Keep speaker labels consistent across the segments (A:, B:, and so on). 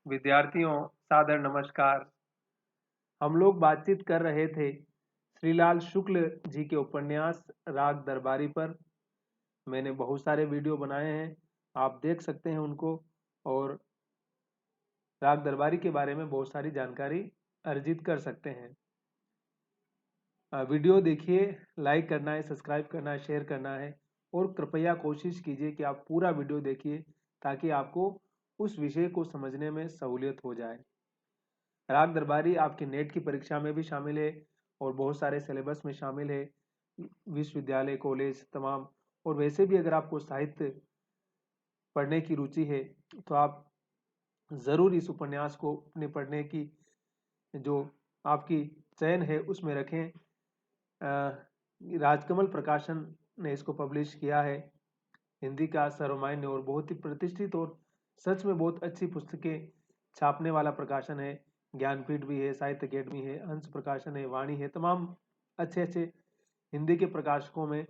A: विद्यार्थियों सादर नमस्कार। हम लोग बातचीत कर रहे थे श्रीलाल शुक्ल जी के उपन्यास राग दरबारी पर। मैंने बहुत सारे वीडियो बनाए हैं, आप देख सकते हैं उनको और राग दरबारी के बारे में बहुत सारी जानकारी अर्जित कर सकते हैं। वीडियो देखिए, लाइक करना है, सब्सक्राइब करना है, शेयर करना है और कृपया कोशिश कीजिए कि आप पूरा वीडियो देखिए ताकि आपको उस विषय को समझने में सहूलियत हो जाए। राग दरबारी आपके नेट की परीक्षा में भी शामिल है और बहुत सारे सिलेबस में शामिल है, विश्वविद्यालय कॉलेज तमाम। और वैसे भी अगर आपको साहित्य पढ़ने की रुचि है तो आप ज़रूर इस उपन्यास को अपने पढ़ने की जो आपकी चयन है उसमें रखें। राजकमल प्रकाशन ने इसको पब्लिश किया है। हिंदी का सर्वमान्य और बहुत ही प्रतिष्ठित और सच में बहुत अच्छी पुस्तकें छापने वाला प्रकाशन है। ज्ञानपीठ भी है, साहित्य अकेडमी है, हंस प्रकाशन है, वाणी है, तमाम अच्छे अच्छे हिंदी के प्रकाशकों में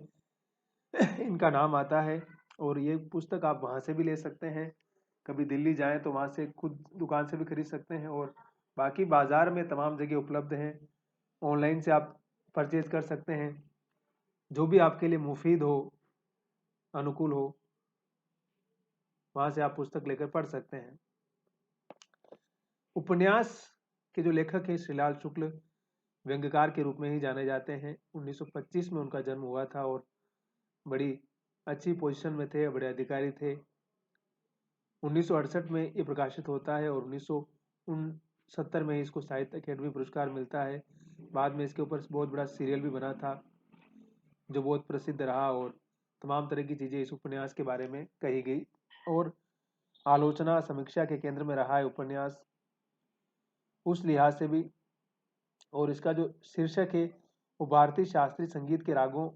A: इनका नाम आता है। और ये पुस्तक आप वहाँ से भी ले सकते हैं, कभी दिल्ली जाएं तो वहाँ से खुद दुकान से भी खरीद सकते हैं और बाकी बाज़ार में तमाम जगह उपलब्ध हैं। ऑनलाइन से आप परचेज कर सकते हैं, जो भी आपके लिए मुफीद हो, अनुकूल हो, वहाँ से आप पुस्तक लेकर पढ़ सकते हैं। उपन्यास के जो लेखक हैं श्रीलाल शुक्ल व्यंग्यकार के रूप में ही जाने जाते हैं। 1925 में उनका जन्म हुआ था और बड़ी अच्छी पोजीशन में थे, बड़े अधिकारी थे। 1968 में ये प्रकाशित होता है और 1969 में इसको साहित्य अकेडमी पुरस्कार मिलता है। बाद में इसके ऊपर बहुत बड़ा सीरियल भी बना था जो बहुत प्रसिद्ध रहा और तमाम तरह की चीज़ें इस उपन्यास के बारे में कही गई और आलोचना समीक्षा के केंद्र में रहा है उपन्यास उस लिहाज से भी। और इसका जो शीर्षक है वो भारतीय शास्त्रीय संगीत के रागों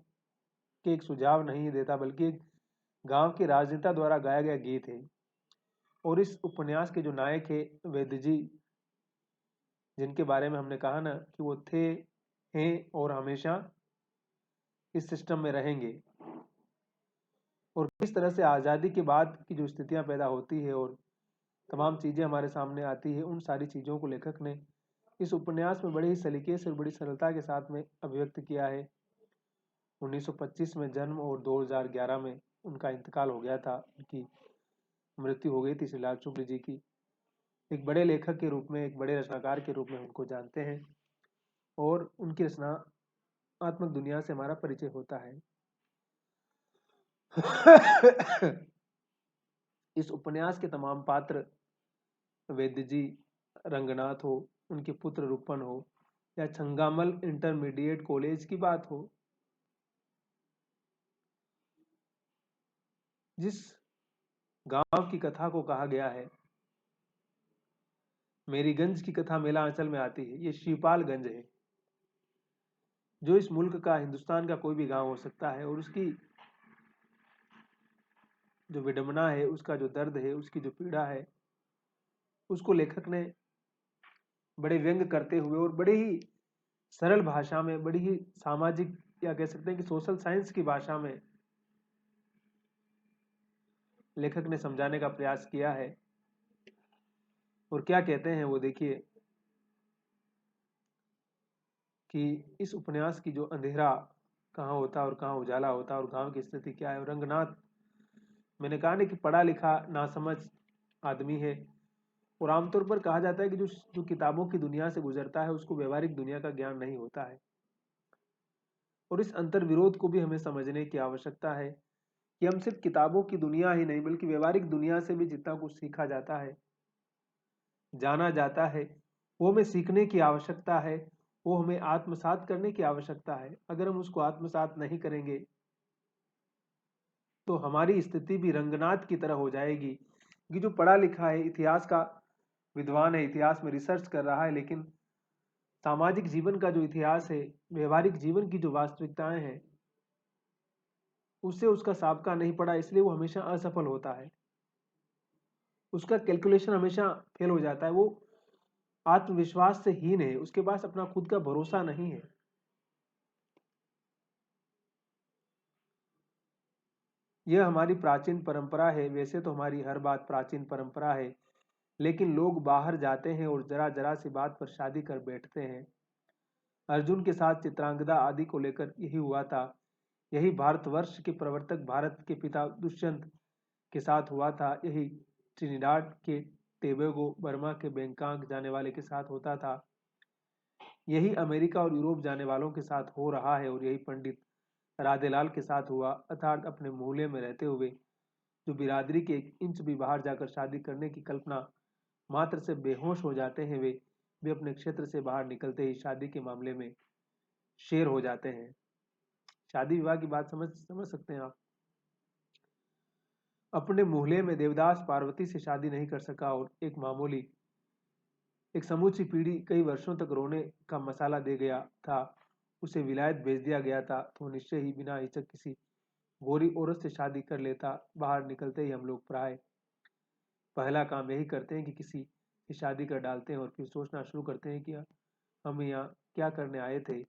A: के एक सुझाव नहीं देता बल्कि एक गांव के राजनेता द्वारा गाया गया गीत है। और इस उपन्यास के जो नायक है वैद्य जी, जिनके बारे में हमने कहा ना कि वो थे, हैं और हमेशा इस सिस्टम में रहेंगे और किस तरह से आज़ादी के बाद की जो स्थितियां पैदा होती है और तमाम चीज़ें हमारे सामने आती है, उन सारी चीज़ों को लेखक ने इस उपन्यास में बड़े ही सलीके से और बड़ी सरलता के साथ में अभिव्यक्त किया है। 1925 में जन्म और 2011 में उनका इंतकाल हो गया था, उनकी मृत्यु हो गई थी श्रीलाल शुक्ल जी की। एक बड़े लेखक के रूप में, एक बड़े रचनाकार के रूप में उनको जानते हैं और उनकी रचनात्मक दुनिया से हमारा परिचय होता है। इस उपन्यास के तमाम पात्र, वैद्य जी, रंगनाथ हो, उनके पुत्र रूपन हो या छंगामल इंटरमीडिएट कॉलेज की बात हो, जिस गांव की कथा को कहा गया है, मेरीगंज की कथा मेला आंचल में आती है, ये शिवपालगंज है जो इस मुल्क का, हिंदुस्तान का कोई भी गांव हो सकता है। और उसकी जो विडंबना है, उसका जो दर्द है, उसकी जो पीड़ा है, उसको लेखक ने बड़े व्यंग करते हुए और बड़े ही सरल भाषा में, बड़ी ही सामाजिक या कह सकते हैं कि सोशल साइंस की भाषा में लेखक ने समझाने का प्रयास किया है। और क्या कहते हैं वो देखिए कि इस उपन्यास की जो अंधेरा कहाँ होता है और कहाँ उजाला होता है और गांव की स्थिति क्या है। और रंगनाथ, मैंने कहा ना कि पढ़ा लिखा नासमझ आदमी है और आमतौर पर कहा जाता है कि जो जो किताबों की दुनिया से गुजरता है उसको व्यवहारिक दुनिया का ज्ञान नहीं होता है। और इस अंतर विरोध को भी हमें समझने की आवश्यकता है कि हम सिर्फ किताबों की दुनिया ही नहीं बल्कि व्यवहारिक दुनिया से भी जितना कुछ सीखा जाता है, जाना जाता है, वो हमें सीखने की आवश्यकता है, वो हमें आत्मसात करने की आवश्यकता है। अगर हम उसको आत्मसात नहीं करेंगे तो हमारी स्थिति भी रंगनाथ की तरह हो जाएगी कि जो पढ़ा लिखा है, इतिहास का विद्वान है, इतिहास में रिसर्च कर रहा है, लेकिन सामाजिक जीवन का जो इतिहास है, व्यवहारिक जीवन की जो वास्तविकताएं हैं, उससे उसका साबका नहीं पड़ा, इसलिए वो हमेशा असफल होता है। उसका कैलकुलेशन हमेशा फेल हो जाता है। वो आत्मविश्वास से हीन है, उसके पास अपना खुद का भरोसा नहीं है। यह हमारी प्राचीन परंपरा है। वैसे तो हमारी हर बात प्राचीन परंपरा है, लेकिन लोग बाहर जाते हैं और जरा जरा सी बात पर शादी कर बैठते हैं। अर्जुन के साथ चित्रांगदा आदि को लेकर यही हुआ था। यही भारतवर्ष के प्रवर्तक भारत के पिता दुष्यंत के साथ हुआ था। यही ट्रिनिडाड के टोबैगो, बर्मा के बैंकॉक जाने वाले के साथ होता था। यही अमेरिका और यूरोप जाने वालों के साथ हो रहा है, और यही पंडित राधेलाल के साथ हुआ, अर्थात अपने मोहल्ले में रहते हुए जो बिरादरी के 1 इंच भी बाहर जाकर शादी करने की कल्पना मात्र से बेहोश हो जाते हैं, वे अपने क्षेत्र से बाहर निकलते ही शादी के मामले में शेर हो जाते हैं। शादी विवाह की बात समझ समझ सकते हैं आप। अपने मोहल्ले में देवदास पार्वती से शादी नहीं कर सका, और एक समूची पीढ़ी कई वर्षों तक रोने का मसाला दे गया था। उसे विलायत भेज दिया गया था, तो निश्चय ही बिना हिचक किसी गोरी औरत से शादी कर लेता। बाहर निकलते ही हम लोग प्राय पहला काम यही करते हैं कि किसी की शादी कर डालते हैं, और फिर सोचना शुरू करते हैं कि हम यहाँ क्या करने आए थे।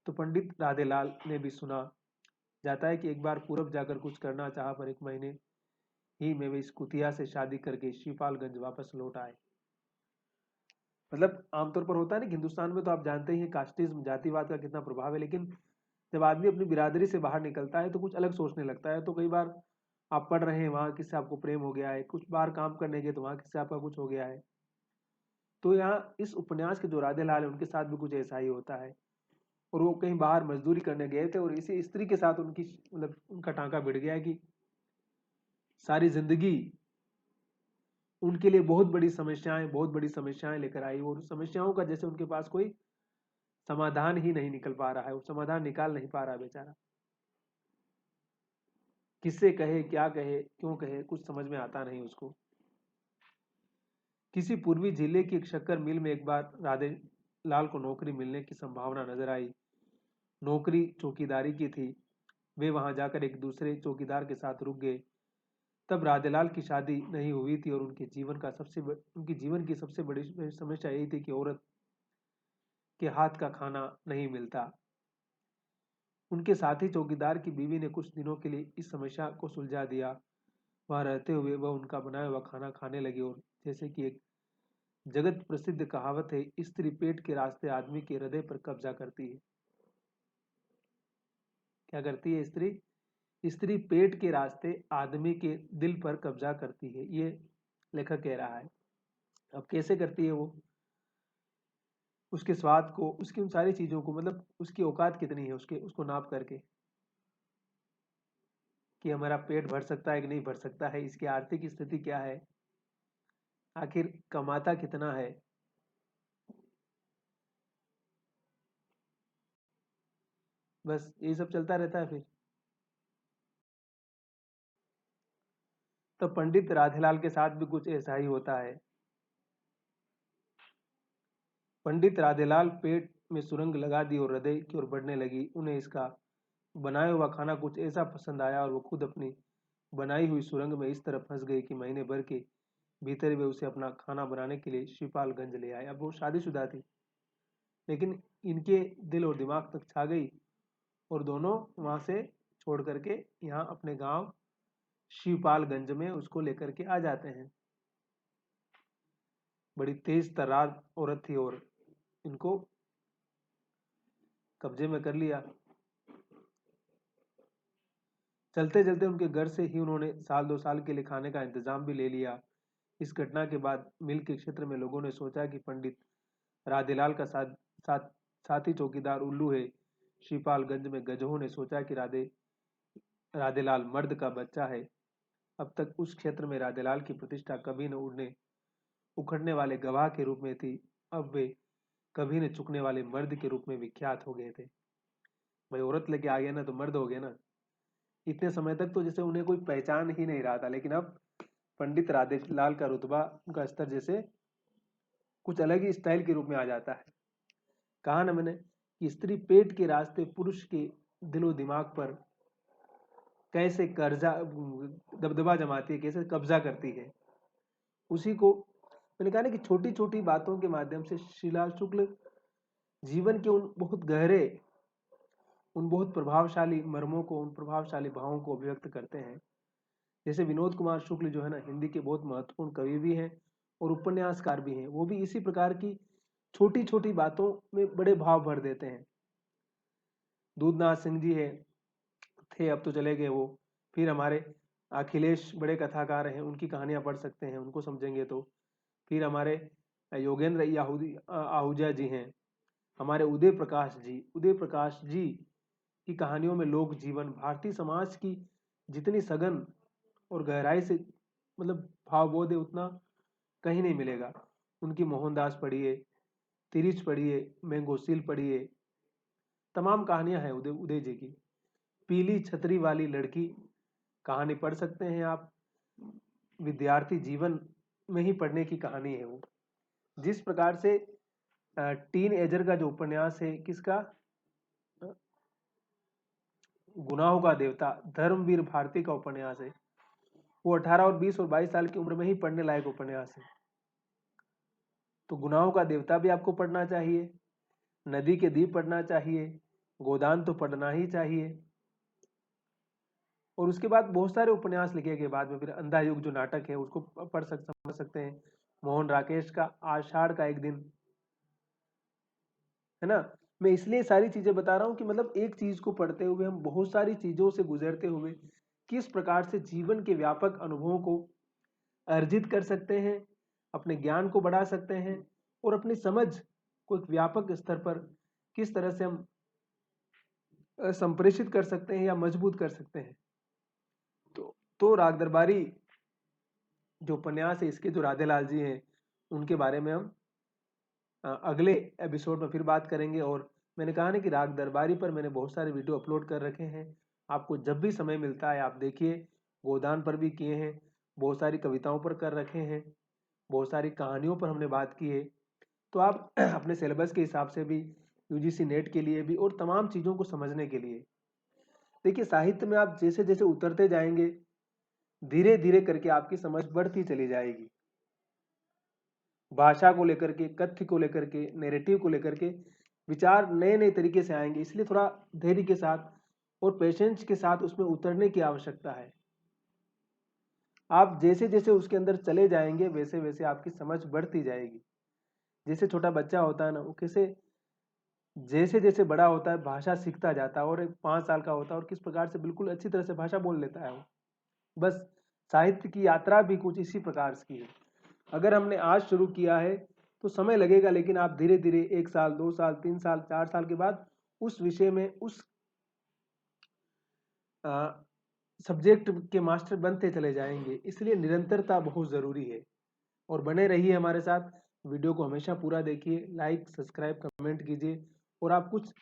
A: तो पंडित राधेलाल ने भी सुना जाता है कि एक बार पूरब जाकर कुछ करना चाहा, पर 1 महीने ही में वे इस कुतिया से शादी करके शिवपालगंज वापस लौट आए। मतलब आमतौर पर होता है ना कि हिंदुस्तान में तो आप जानते ही हैं कास्टिज्म, जातिवाद का कितना प्रभाव है, लेकिन जब आदमी अपनी बिरादरी से बाहर निकलता है तो कुछ अलग सोचने लगता है। तो कई बार आप पढ़ रहे हैं, वहाँ किससे आपको प्रेम हो गया है, कुछ बार काम करने गए तो वहाँ किससे आपका कुछ हो गया है। तो यहाँ इस उपन्यास के जो राधेलाल है उनके साथ भी कुछ ऐसा ही होता है। और वो कहीं बाहर मजदूरी करने गए थे, और इसी स्त्री के साथ उनकी मतलब उनका टांका भिड़ गया कि सारी जिंदगी उनके लिए बहुत बड़ी समस्याएं लेकर आई, और समस्याओं का जैसे उनके पास कोई समाधान ही नहीं निकल पा रहा है, वो समाधान निकाल नहीं पा रहा बेचारा। किससे कहे, क्या कहे, क्यों कहे, कुछ समझ में आता नहीं उसको। किसी पूर्वी जिले की एक शक्कर मिल में एक बार राधे लाल को नौकरी मिलने की संभावना नजर आई। नौकरी चौकीदारी की थी। वे वहां जाकर एक दूसरे चौकीदार के साथ रुक गए। तब राधेलाल की शादी नहीं हुई थी, और उनकी जीवन की सबसे बड़ी समस्या यही थी कि औरत के हाथ का खाना नहीं मिलता। उनके साथी चौकीदार की बीवी ने कुछ दिनों के लिए इस समस्या को सुलझा दिया। वहां रहते हुए वह उनका बनाया हुआ खाना खाने लगी, और जैसे कि एक जगत प्रसिद्ध कहावत है, स्त्री पेट के रास्ते आदमी के हृदय पर कब्जा करती है। क्या करती है स्त्री? स्त्री पेट के रास्ते आदमी के दिल पर कब्जा करती है, ये लेखक कह रहा है। अब कैसे करती है वो? उसके स्वाद को, उसकी उन सारी चीजों को, मतलब उसकी औकात कितनी है उसके, उसको नाप करके कि हमारा पेट भर सकता है कि नहीं भर सकता है, इसकी आर्थिक स्थिति क्या है, आखिर कमाता कितना है। बस ये सब चलता रहता है फिर। तो पंडित राधेलाल के साथ भी कुछ ऐसा ही होता है। पंडित राधेलाल पेट में सुरंग लगा दी और हृदय की ओर बढ़ने लगी। उन्हें इसका बनाया हुआ खाना कुछ ऐसा पसंद आया, और वो खुद अपनी बनाई हुई सुरंग में इस तरह फंस गई कि महीने भर के भीतर वे उसे अपना खाना बनाने के लिए शिवपालगंज ले आए। अब वो शादीशुदा थी, लेकिन इनके दिल और दिमाग तक छा गई, और दोनों वहां से छोड़ करके यहाँ अपने गांव शिवपालगंज में उसको लेकर के आ जाते हैं। बड़ी तेज तर्रार औरत थी, और इनको कब्जे में कर लिया। चलते चलते उनके घर से ही उन्होंने साल 2 साल के लिए खाने का इंतजाम भी ले लिया। इस घटना के बाद मिल के क्षेत्र में लोगों ने सोचा कि पंडित राधेलाल का साथी चौकीदार उल्लू है। श्रीपालगंज में गजहों ने सोचा कि राधेलाल मर्द का बच्चा है। अब तक उस क्षेत्र में राधेलाल की प्रतिष्ठा कभी न उखड़ने वाले गवाह के रूप में थी। अब वे कभी न चुकने वाले मर्द के रूप में विख्यात हो गए थे। भाई औरत लेके आ गया ना तो मर्द हो गए ना। इतने समय तक तो जैसे उन्हें कोई पहचान ही नहीं रहा था, लेकिन अब पंडित राधेलाल का रुतबा, उनका स्तर जैसे कुछ अलग ही स्टाइल के रूप में आ जाता है। कहा ना मैंने कि स्त्री पेट के रास्ते पुरुष के दिलो दिमाग पर कैसे कर्जा दबदबा जमाती है, कैसे कब्जा करती है, उसी को मैंने कहा ना कि छोटी छोटी बातों के माध्यम से श्रीलाल शुक्ल जीवन के उन बहुत प्रभावशाली मर्मों को, उन प्रभावशाली भावों को अभिव्यक्त करते हैं। जैसे विनोद कुमार शुक्ल जो है ना, हिंदी के बहुत महत्वपूर्ण कवि भी हैं, और उपन्यासकार भी हैं, वो भी इसी प्रकार की छोटी छोटी बातों में बड़े भाव भर देते हैं। दूधनाथ सिंह जी है थे, अब तो चले गए वो। फिर हमारे अखिलेश बड़े कथाकार हैं, उनकी कहानियां पढ़ सकते हैं, उनको समझेंगे तो। फिर हमारे योगेंद्र आहूजा जी हैं। हमारे उदय प्रकाश जी की कहानियों में लोक जीवन, भारतीय समाज की जितनी सघन और गहराई से मतलब भावबोध है, उतना कहीं नहीं मिलेगा। उनकी मोहनदास पढ़िए, तिरिच पढ़िए, मैंगोसील पढ़िए, तमाम कहानियां हैं उदय उदय जी की। पीली छतरी वाली लड़की कहानी पढ़ सकते हैं आप, विद्यार्थी जीवन में ही पढ़ने की कहानी है वो। जिस प्रकार से टीन एजर का जो उपन्यास है, किसका, गुनाहों का देवता, धर्मवीर भारती का उपन्यास है, वो 18 और 20 और 22 साल की उम्र में ही पढ़ने लायक उपन्यास है। तो गुनाहों का देवता भी आपको पढ़ना चाहिए, नदी के दीप पढ़ना चाहिए, गोदान तो पढ़ना ही चाहिए। और उसके बाद बहुत सारे उपन्यास लिखे गए बाद में। फिर अंधा युग जो नाटक है उसको समझ सकते हैं। मोहन राकेश का आषाढ़ का एक दिन, है ना। मैं इसलिए सारी चीजें बता रहा हूँ कि मतलब एक चीज को पढ़ते हुए हम बहुत सारी चीजों से गुजरते हुए किस प्रकार से जीवन के व्यापक अनुभवों को अर्जित कर सकते हैं, अपने ज्ञान को बढ़ा सकते हैं, और अपनी समझ को एक व्यापक स्तर पर किस तरह से हम संप्रेषित कर सकते हैं या मजबूत कर सकते हैं। तो राग दरबारी जो उपन्यास है, इसके जो राधेलाल जी हैं, उनके बारे में हम अगले एपिसोड में फिर बात करेंगे। और मैंने कहा ना कि राग दरबारी पर मैंने बहुत सारे वीडियो अपलोड कर रखे हैं, आपको जब भी समय मिलता है आप देखिए। गोदान पर भी किए हैं, बहुत सारी कविताओं पर कर रखे हैं, बहुत सारी कहानियों पर हमने बात की है। तो आप अपने सिलेबस के हिसाब से भी, यूजीसी नेट के लिए भी, और तमाम चीज़ों को समझने के लिए देखिए, साहित्य में आप जैसे जैसे उतरते जाएंगे, धीरे धीरे करके आपकी समझ बढ़ती चली जाएगी। भाषा को लेकर के, कथ्य को लेकर के, नैरेटिव को लेकर के विचार नए नए तरीके से आएंगे। इसलिए थोड़ा धैर्य के साथ और पेशेंस के साथ उसमें उतरने की आवश्यकता है। आप जैसे जैसे उसके अंदर चले जाएंगे, वैसे वैसे आपकी समझ बढ़ती जाएगी। जैसे छोटा बच्चा होता है ना, वो कैसे जैसे जैसे बड़ा होता है भाषा सीखता जाता है, और एक 5 साल का होता है और किस प्रकार से बिल्कुल अच्छी तरह से भाषा बोल लेता है वो। बस साहित्य की यात्रा भी कुछ इसी प्रकार की है। अगर हमने आज शुरू किया है तो समय लगेगा, लेकिन आप धीरे धीरे 1 साल, 2 साल, 3 साल, 4 साल के बाद उस विषय में, उस सब्जेक्ट के मास्टर बनते चले जाएंगे। इसलिए निरंतरता बहुत ज़रूरी है। और बने रहिए हमारे साथ, वीडियो को हमेशा पूरा देखिए, लाइक, सब्सक्राइब, कमेंट कीजिए, और आप कुछ,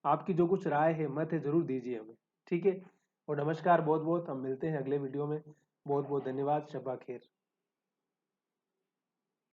A: आपकी जो कुछ राय है, मत है, ज़रूर दीजिए हमें। ठीक है। और नमस्कार, बहुत बहुत, हम मिलते हैं अगले वीडियो में। बहुत बहुत धन्यवाद। शब्बा खैर।